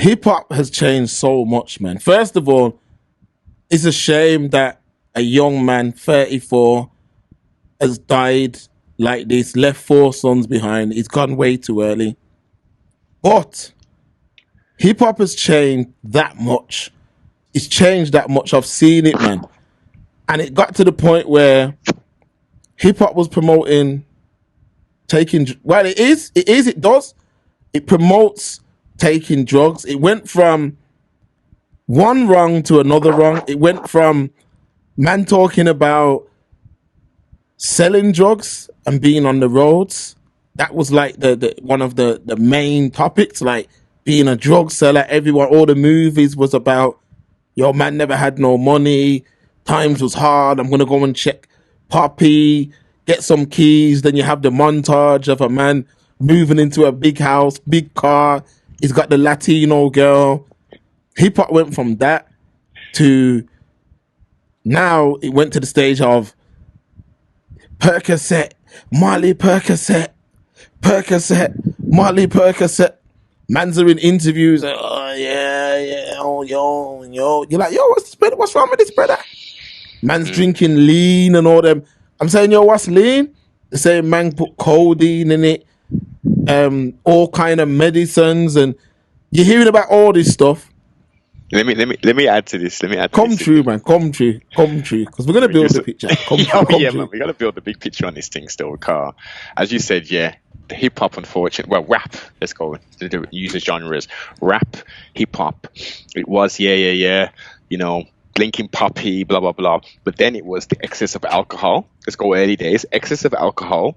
hip hop has changed so much, man. First of all, it's a shame that a young man, 34, has died like this, left 4 sons behind. He's gone way too early. But hip hop has changed that much. It's changed that much. I've seen it, man. And it got to the point where hip hop was promoting taking. Well, it does. It promotes taking drugs. It went from one wrong to another wrong. It went from man talking about selling drugs and being on the roads. That was like the one of the main topics, like being a drug seller. Everyone, all the movies was about, yo, man never had no money. Times was hard. I'm going to go and check Poppy, get some keys. Then you have the montage of a man moving into a big house, big car. He's got the Latino girl. Hip hop went from that to now it went to the stage of Percocet, Molly Percocet, Molly Percocet. Mans are in interviews. Oh, yeah. Oh, yo. You're like, yo, what's wrong with this, brother? Man's drinking lean and all them. I'm saying, yo, what's lean? The same man put codeine in it, all kind of medicines, and you're hearing about all this stuff. Let me add to this. Come true, man. Come true. Because we're gonna build the picture. Man. We gotta build the big picture on this thing still, Carl. As you said, yeah, the hip hop, unfortunately, well, rap. Let's go. Use the genres. Rap, hip hop. It was, yeah. You know, blinking poppy, blah blah blah. But then it was the excess of alcohol. Let's go early days. Excess of alcohol,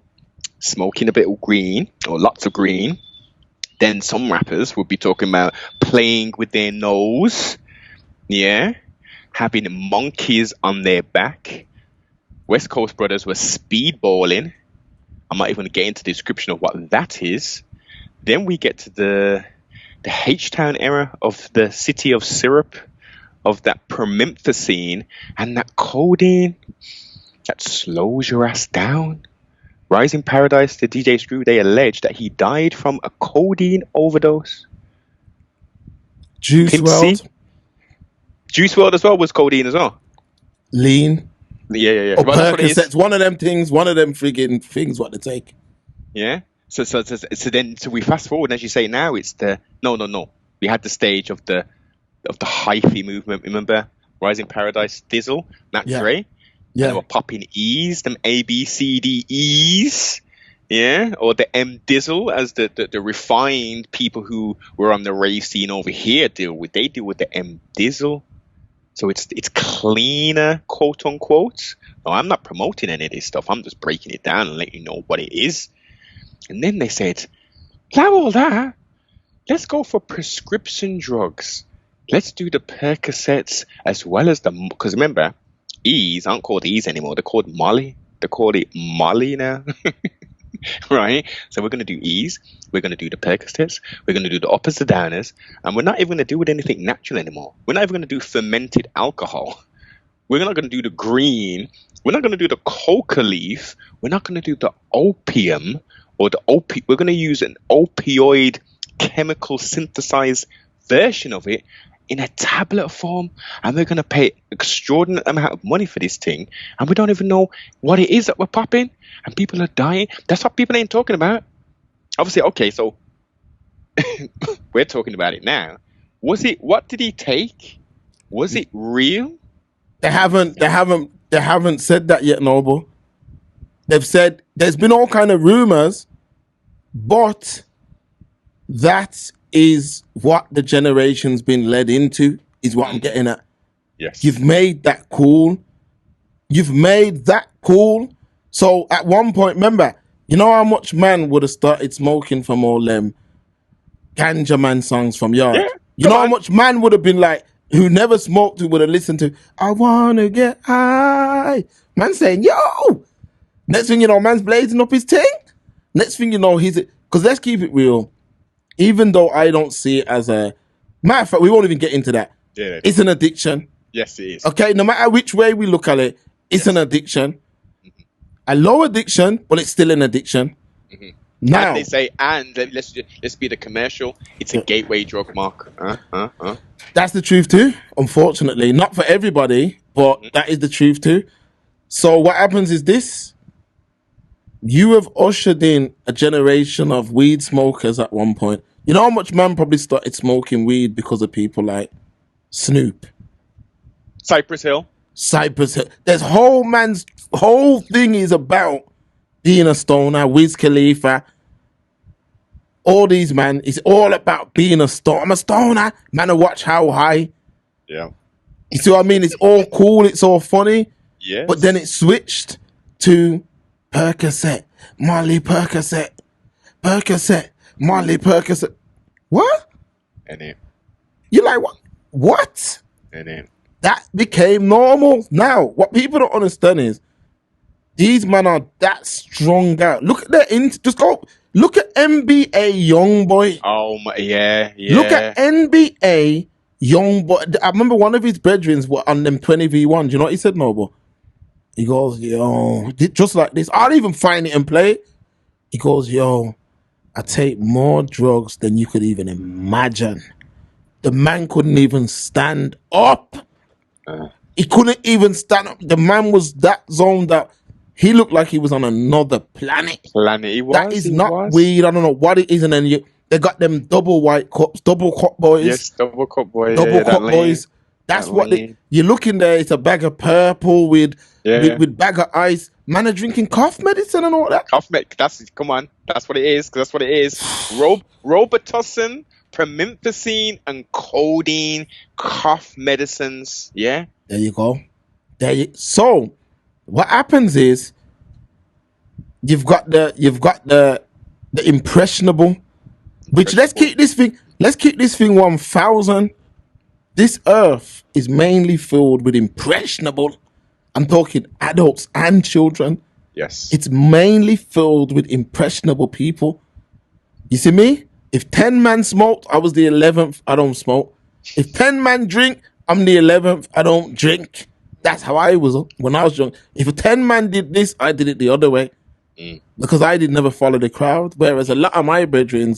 smoking a bit of green or lots of green. Then some rappers would be talking about playing with their nose, yeah, having monkeys on their back. West Coast brothers were speedballing. I'm not even going to get into the description of what that is. Then we get to the H-Town era of the city of syrup, of that promethazine and that codeine that slows your ass down. Rising Paradise, the DJ Screw, they allege that he died from a codeine overdose. Juice WRLD as well was codeine as well. Lean. Yeah. Or Percocets, one of them friggin' things what they take. Yeah. So we fast forward, and as you say now, it's the no. We had the stage of the hyphy movement. Remember Rising Paradise, Dizzle, Matt Dre. Yeah. And they were popping E's, them A, B, C, D, E's, yeah, or the M Dizzle, as the refined people who were on the rave scene over here deal with the M Dizzle. So it's cleaner, quote unquote. No, I'm not promoting any of this stuff. I'm just breaking it down and letting you know what it is. And then they said, allow all that. Let's go for prescription drugs. Let's do the Percocets as well as because remember, E's aren't called E's anymore. They're called Molly. They call it Molly now. Right? So we're going to do E's. We're going to do the Percocets. We're going to do the uppers, the downers. And we're not even going to do with anything natural anymore. We're not even going to do fermented alcohol. We're not going to do the green. We're not going to do the coca leaf. We're not going to do the opium or the We're going to use an opioid chemical synthesized version of it in a tablet form, and we're going to pay extraordinary amount of money for this thing, and we don't even know what it is that we're popping, and people are dying. That's what people ain't talking about. Obviously, okay, so we're talking about it now. What did he take? Was it real? They haven't said that yet, Noble. They've said there's been all kind of rumors, but that is what the generation's been led into, is what I'm getting at. Yes. You've made that cool. So at one point, remember, you know how much man would have started smoking from all them Ganja Man songs from Yard? Yeah, you know how much man would have been like, who never smoked, who would have listened to, I wanna get high. Man saying, yo! Next thing you know, man's blazing up his thing. Next thing you know, because let's keep it real. Even though I don't see it as a matter of fact, we won't even get into that. Yeah, it's an addiction. Yes, it is. Okay, no matter which way we look at it, it's an addiction. Mm-hmm. A low addiction, but it's still an addiction. Mm-hmm. Now, And they say, let's be the commercial. It's a gateway drug, Mark. that's the truth too. Unfortunately, not for everybody, but that is the truth too. So what happens is this: you have ushered in a generation of weed smokers at one point. You know how much man probably started smoking weed because of people like Snoop, Cypress Hill. Cypress Hill. There's man's whole thing is about being a stoner. Wiz Khalifa, all these man, it's all about being a stoner. I'm a stoner, man. I watch How High. Yeah. You see what I mean? It's all cool. It's all funny. Yes. But then it switched to Percocet, Molly Percocet, Percocet, Molly Percocet. What? And it. You're like, what? What? And it. That became normal. Now, what people don't understand is these men are that strong out. Look at their just go look at NBA Youngboy. Oh my, yeah. Look at NBA Youngboy. I remember one of his brethren were on them 20v1. Do you know what he said, Noble? He goes, yo, just like this. I'll even find it and play it. He goes, yo, I take more drugs than you could even imagine. The man couldn't even stand up. He couldn't even stand up. The man was that zoned out. He looked like he was on another planet. That is not weed. I don't know what it is. And then they got them double white cups, double cup boys. Yes, double cup boys. Double cup boys. That's what you look in there. It's a bag of purple with bag of ice. Man are drinking cough medicine and all that. Cough med. Come on. That's what it is. That's what it is. Robitussin, promethazine, and codeine cough medicines. Yeah. There you go. So what happens is you've got the impressionable, which let's keep this thing 1,000. This earth is mainly filled with impressionable. I'm talking adults and children. Yes. It's mainly filled with impressionable people. You see me? If 10 man smoked, I was the 11th. I don't smoke. If 10 man drink, I'm the 11th. I don't drink. That's how I was when I was young. If a 10 man did this, I did it the other way. Because I did never follow the crowd. Whereas a lot of my brethren,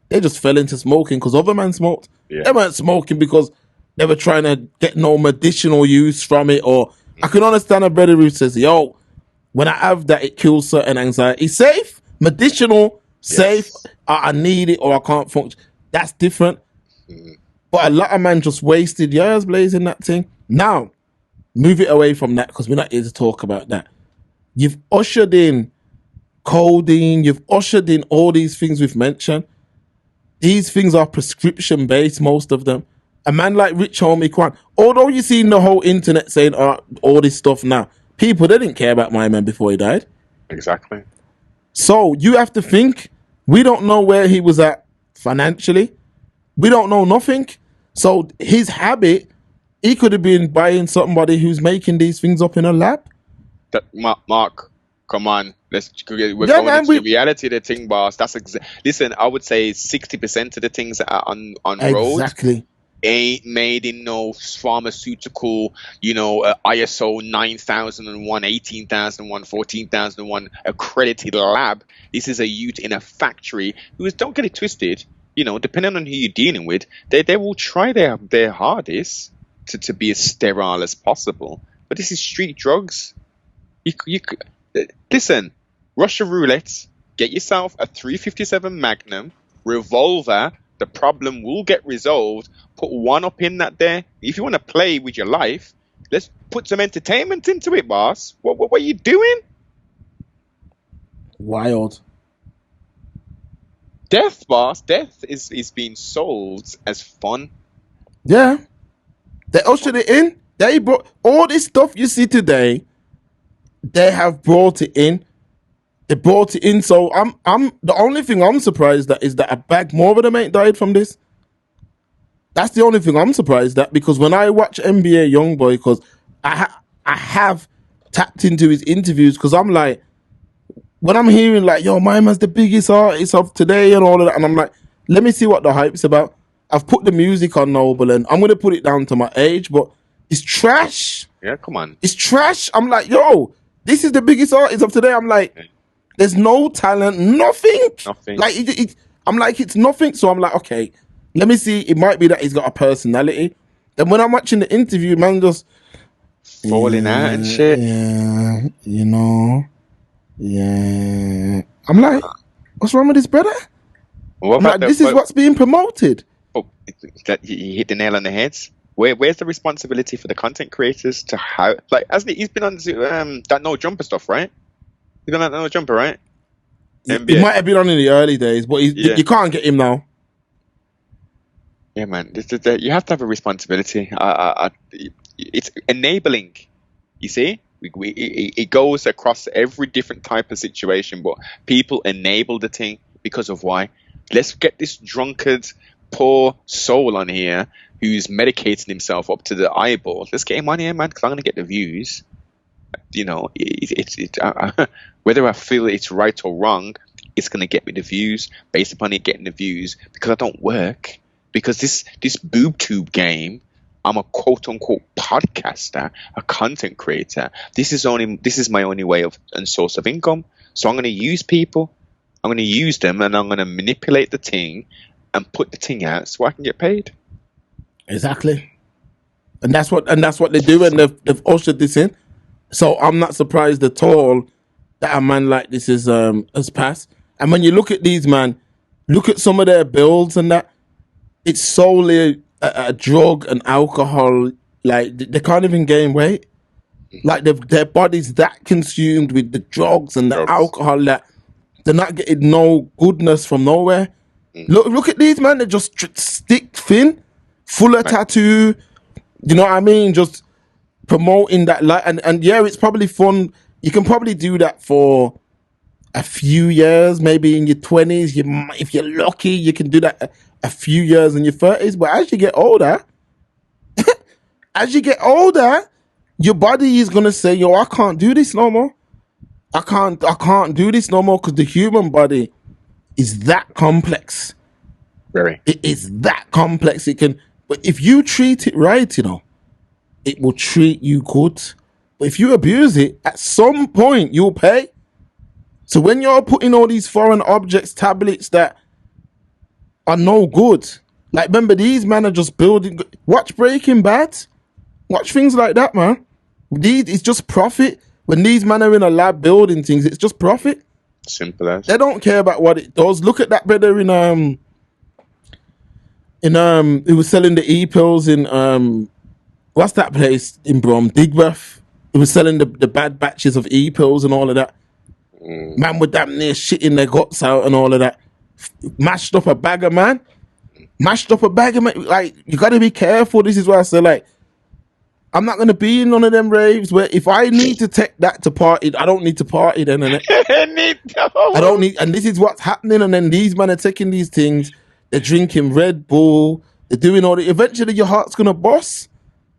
they just fell into smoking because other men smoked. Yeah. They weren't smoking because they were trying to get no medicinal use from it. Or I can understand a brother who says, yo, when I have that, it kills certain anxiety. It's safe, medicinal, safe. I need it or I can't function. That's different. But a lot of men just wasted years blazing that thing. Now, move it away from that because we're not here to talk about that. You've ushered in codeine. You've ushered in all these things we've mentioned. These things are prescription based, most of them. A man like Rich Homie Quan, although you see the whole internet saying all this stuff now, people, they didn't care about my man before he died. Exactly. So you have to think, we don't know where he was at financially. We don't know nothing. So his habit, he could have been buying somebody who's making these things up in a lab. Mark, come on. We're going into the reality of the thing, boss. Listen, I would say 60% of the things that are on road ain't made in no pharmaceutical, ISO 9001, 18001, 14001 accredited lab. This is a youth in a factory who is, don't get it twisted, depending on who you're dealing with, they will try their hardest to be as sterile as possible. But this is street drugs. You listen, Russian roulette, get yourself a 357 Magnum, revolver, the problem will get resolved. Put one up in that there. If you want to play with your life, let's put some entertainment into it, boss. What are you doing? Wild. Death, boss. Death is being sold as fun. Yeah. They ushered it in. They brought all this stuff you see today. They have brought it in. They brought it in. So I'm the only thing I'm surprised at is that a bag more of them ain't died from this. That's the only thing I'm surprised at, because when I watch NBA Youngboy, because I have tapped into his interviews, because I'm like, when I'm hearing like, yo, my man's the biggest artist of today and all of that, and I'm like, let me see what the hype's about. I've put the music on Noble, and I'm going to put it down to my age, but it's trash. Yeah, come on. It's trash. I'm like, yo, this is the biggest artist of today. I'm like, There's no talent, nothing. Nothing. Like I'm like, it's nothing. So I'm like, okay, let me see. It might be that he's got a personality. Then when I'm watching the interview, man, just Falling out and shit. Yeah, you know, yeah. I'm like, what's wrong with this brother? What I'm about like, this is what's being promoted. Oh, that you hit the nail on the head. Where's the responsibility for the content creators to how? Like, hasn't he's been on that no jumper stuff, right? He's been on that no jumper, right? He might have been on in the early days, but you can't get him now. Yeah, man. You have to have a responsibility. It's enabling. You see, it goes across every different type of situation, but people enable the thing because of why. Let's get this drunkard, poor soul on here who's medicating himself up to the eyeball. Let's get him on here, man, because I'm going to get the views. You know, whether I feel it's right or wrong, it's going to get me the views based upon it getting the views because I don't work. Because this boob tube game, I'm a quote unquote podcaster, a content creator. This is my only way of and source of income. So I'm going to use people. I'm going to use them, and I'm going to manipulate the thing and put the thing out so I can get paid. Exactly, and that's what they do, and they've ushered this in. So I'm not surprised at all that a man like this has passed. And when you look at these man, look at some of their builds and that. It's solely a drug and alcohol. Like they can't even gain weight. Like their body's that consumed with the drugs and the alcohol that they're not getting no goodness from nowhere. Look at these man. They're just stick thin, full of tattoo. You know what I mean? Just promoting that light. And yeah, it's probably fun. You can probably do that for a few years, maybe in your 20s. If you're lucky, you can do that a few years in your 30s. But as you get older, your body is gonna say, yo, I can't do this no more. I can't do this no more, because the human body is that complex. Very. It is that complex. It can, but if you treat it right, you know, it will treat you good. But if you abuse it, at some point you'll pay. So when you're putting all these foreign objects, tablets that are no good, like remember these men are just building. Watch Breaking Bad, watch things like that, man. It's just profit. When these men are in a lab building things, it's just profit. Simple as. They don't care about what it does. Look at that brother in he was selling the e-pills in what's that place in Brom? Digworth. He was selling the bad batches of e-pills and all of that. Man with damn near shitting their guts out and all of that. Mashed up a bagger, man. Like, you gotta be careful. This is why I say, like, I'm not gonna be in none of them raves where if I need to take that to party, I don't need to party then, innit? I don't need, and this is what's happening. And then these men are taking these things, they're drinking Red Bull, they're doing all the. Eventually, your heart's gonna bust.